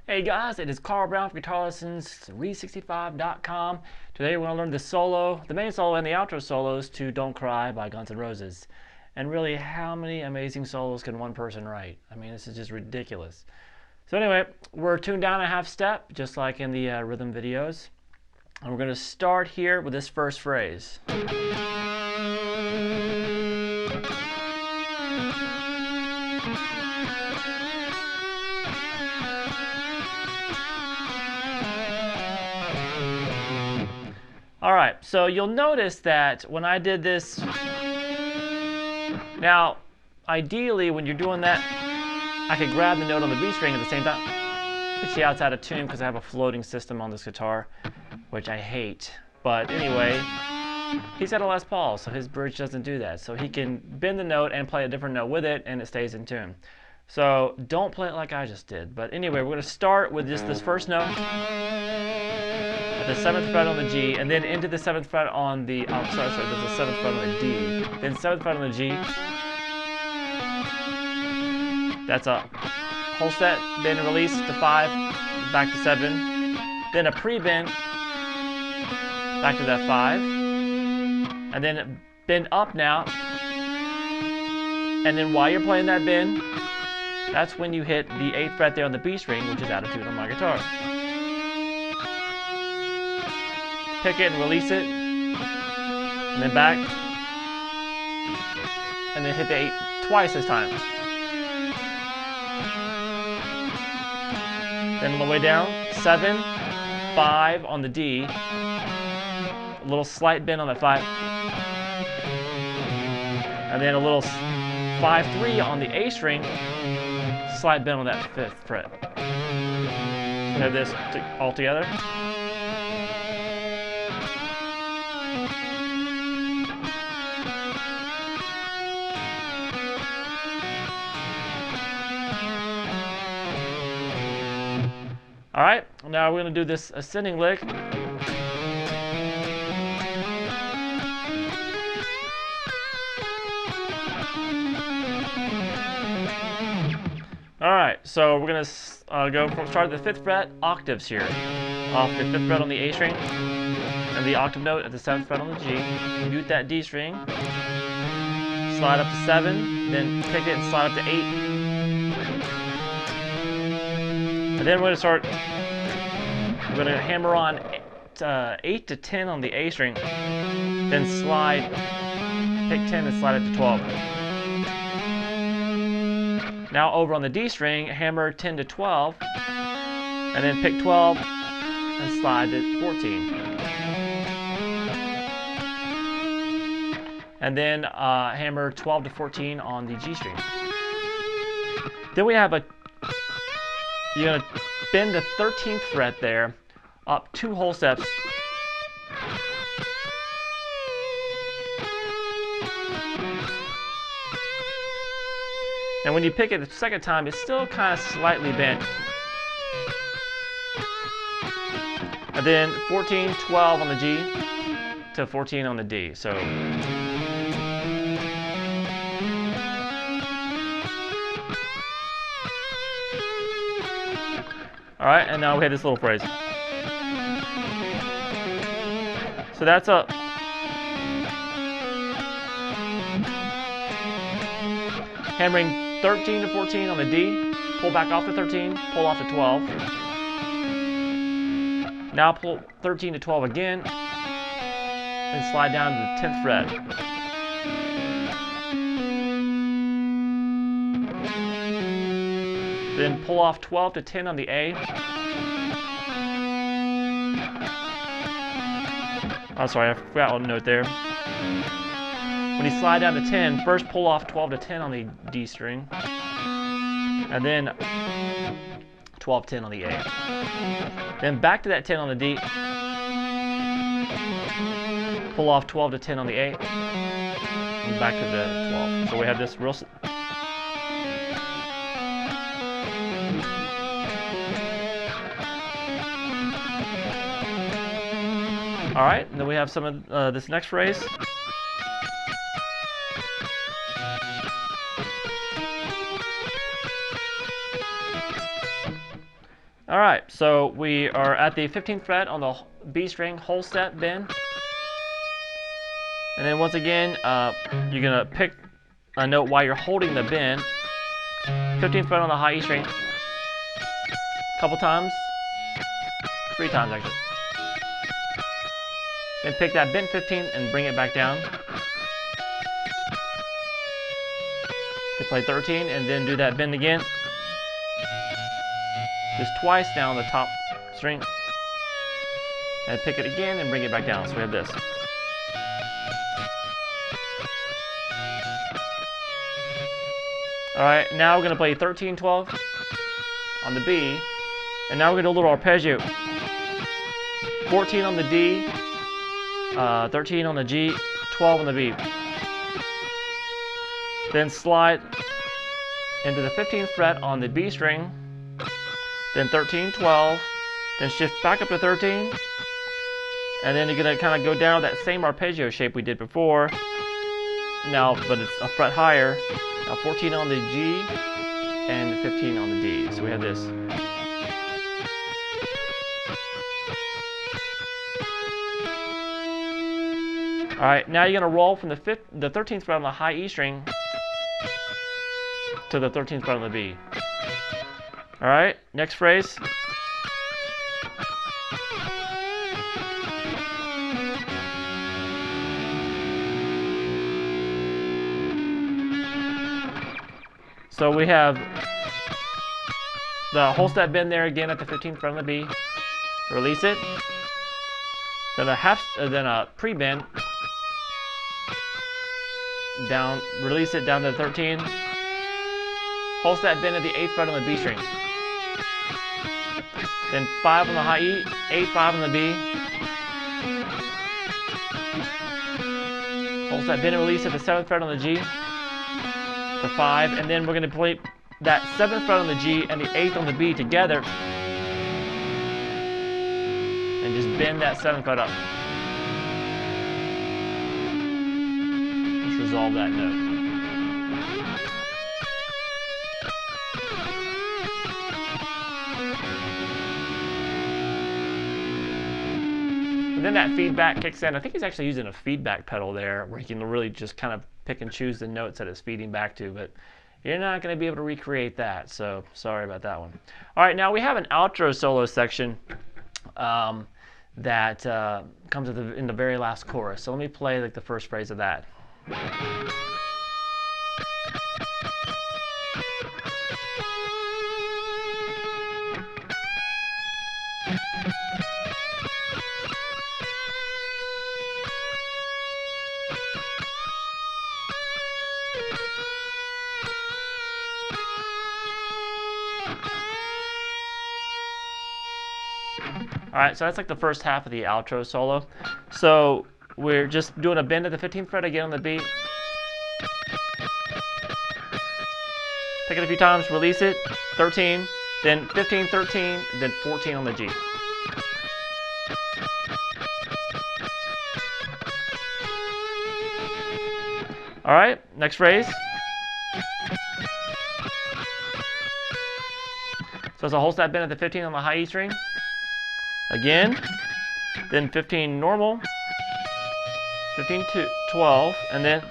Hey guys, it is Carl Brown from GL365.com. Today we're going to learn the solo, the main solo and the outro solos to Don't Cry by Guns N' Roses. And really, how many amazing solos can one person write? I mean, this is just ridiculous. So anyway, we're tuned down a half step, just like in the rhythm videos. And we're going to start here with this first phrase. All right, so you'll notice that when I did this, now, ideally, when you're doing that, I could grab the note on the B string at the same time. But see how it's out of tune because I have a floating system on this guitar, which I hate. But anyway, he's got a Les Paul, so his bridge doesn't do that. So he can bend the note and play a different note with it, and it stays in tune. So don't play it like I just did. But anyway, we're going to start with just this first note. The 7th fret on the G, and then into the 7th fret on the, there's a 7th fret on the D, then 7th fret on the G. That's a whole set, then release to 5, back to 7, then a pre-bend, back to that 5, and then bend up now, and then while you're playing that bend, that's when you hit the 8th fret there on the B string, which is out of tune on my guitar. Pick it and release it, and then back, and then hit the 8 twice this time. Then on the way down, 7, 5 on the D, a little slight bend on that 5, and then a little 5-3 on the A string, slight bend on that 5th fret. So have this all together. All right, now we're going to do this ascending lick. All right, so we're going to go from start at the 5th fret, octaves here. Off the 5th fret on the A string, and the octave note at the 7th fret on the G. Mute that D string. Slide up to 7, then pick it and slide up to 8. And then we're going to hammer on 8 to 10 on the A string, then slide, pick 10 and slide it to 12. Now over on the D string, hammer 10 to 12, and then pick 12 and slide to 14. And then hammer 12 to 14 on the G string. Then we have you're going to bend the 13th fret there, up 2 whole steps. And when you pick it the second time, it's still kind of slightly bent. And then 14, 12 on the G to 14 on the D. So all right, and now we have this little phrase. So that's a hammering 13 to 14 on the D, pull back off to 13, pull off to 12. Now pull 13 to 12 again, and slide down to the 10th fret. Then pull off 12 to 10 on the A. Oh, sorry, I forgot one note there. When you slide down to 10, first pull off 12 to 10 on the D string, and then 12, 10 on the A. Then back to that 10 on the D, pull off 12 to 10 on the A, and back to the 12. So we have this real. All right, and then we have some of this next phrase. All right, so we are at the 15th fret on the B string, whole step bend. And then once again, you're gonna pick a note while you're holding the bend. 15th fret on the high E string. A couple times, 3 times actually. Then pick that bent 15 and bring it back down. Then play 13 and then do that bend again. Just twice down the top string. And pick it again and bring it back down. So we have this. Alright, now we're going to play 13, 12 on the B. And now we're going to do a little arpeggio. 14 on the D. 13 on the G, 12 on the B. Then slide into the 15th fret on the B string, then 13, 12, then shift back up to 13, and then you're going to kind of go down that same arpeggio shape we did before, now, but it's a fret higher. Now 14 on the G and 15 on the D. So we have this. All right, now you're going to roll from the 13th fret on the high E string to the 13th fret on the B. All right, next phrase. So we have the whole step bend there again at the 15th fret on the B. Release it. Then a pre-bend. Down, release it down to 13. Whole step bend at the 8th fret on the B string. Then 5 on the high E, 8, 5 on the B. Whole step bend and release at the 7th fret on the G. The 5, and then we're going to play that 7th fret on the G and the 8th on the B together. And just bend that 7th fret up. Resolve that note. And then that feedback kicks in. I think he's actually using a feedback pedal there where he can really just kind of pick and choose the notes that it's feeding back to, but you're not going to be able to recreate that, so sorry about that one. All right, now we have an outro solo section that comes in the very last chorus. So let me play like the first phrase of that. All right, so that's like the first half of the outro solo. So we're just doing a bend at the 15th fret again on the B. Pick it a few times, release it, 13, then 15, 13, then 14 on the G. All right, next phrase. So it's a whole step bend at the 15 on the high E string. Again, then 15 normal, 15 to 12, and then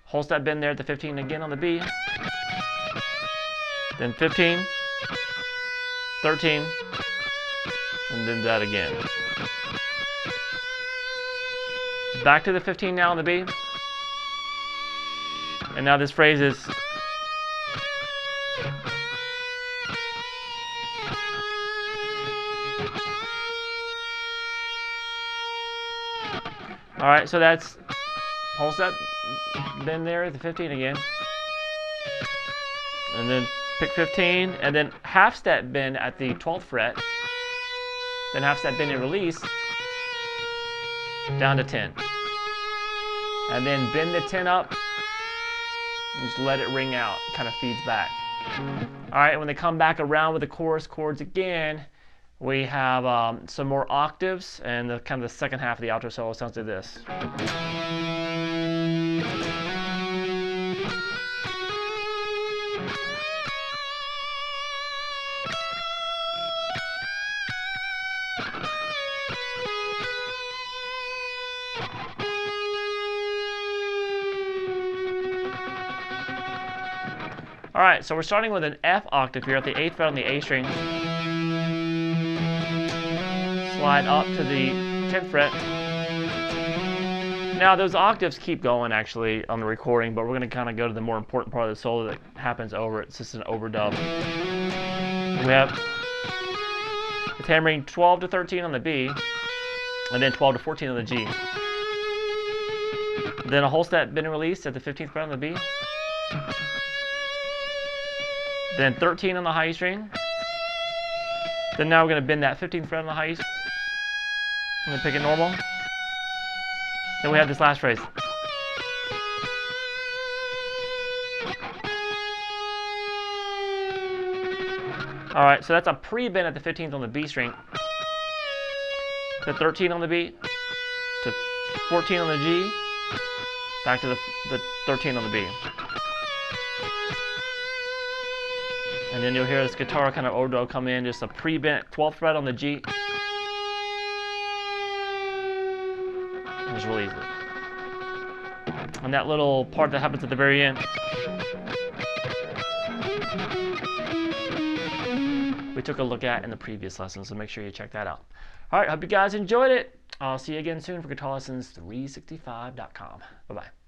whole step bend there at the 15 again on the B, then 15, 13, and then that again. Back to the 15 now on the B, and now this phrase is All right, so that's whole step bend there at the 15 again. And then pick 15, and then half step bend at the 12th fret. Then half step bend and release down to 10. And then bend the 10 up and just let it ring out. It kind of feeds back. All right, when they come back around with the chorus chords again, we have some more octaves, and the kind of the second half of the outro solo sounds like this. All right, so we're starting with an F octave here at the 8th fret on the A string. Slide up to the 10th fret. Now those octaves keep going actually on the recording, but we're going to kind of go to the more important part of the solo that happens over it. It's just an overdub. We have it's hammering 12 to 13 on the B, and then 12 to 14 on the G. Then a whole step bend and release at the 15th fret on the B. Then 13 on the high E string. Then now we're going to bend that 15th fret on the high E string. And then pick it normal. Then we have this last phrase. All right, so that's a pre-bend at the 15th on the B string. To 13 on the B. To 14 on the G. Back to the 13 on the B. And then you'll hear this guitar kind of overdub come in, just a pre-bent 12th fret on the G. And just release it. And that little part that happens at the very end, we took a look at in the previous lesson, so make sure you check that out. All right, hope you guys enjoyed it. I'll see you again soon for GuitarLessons365.com. Bye-bye.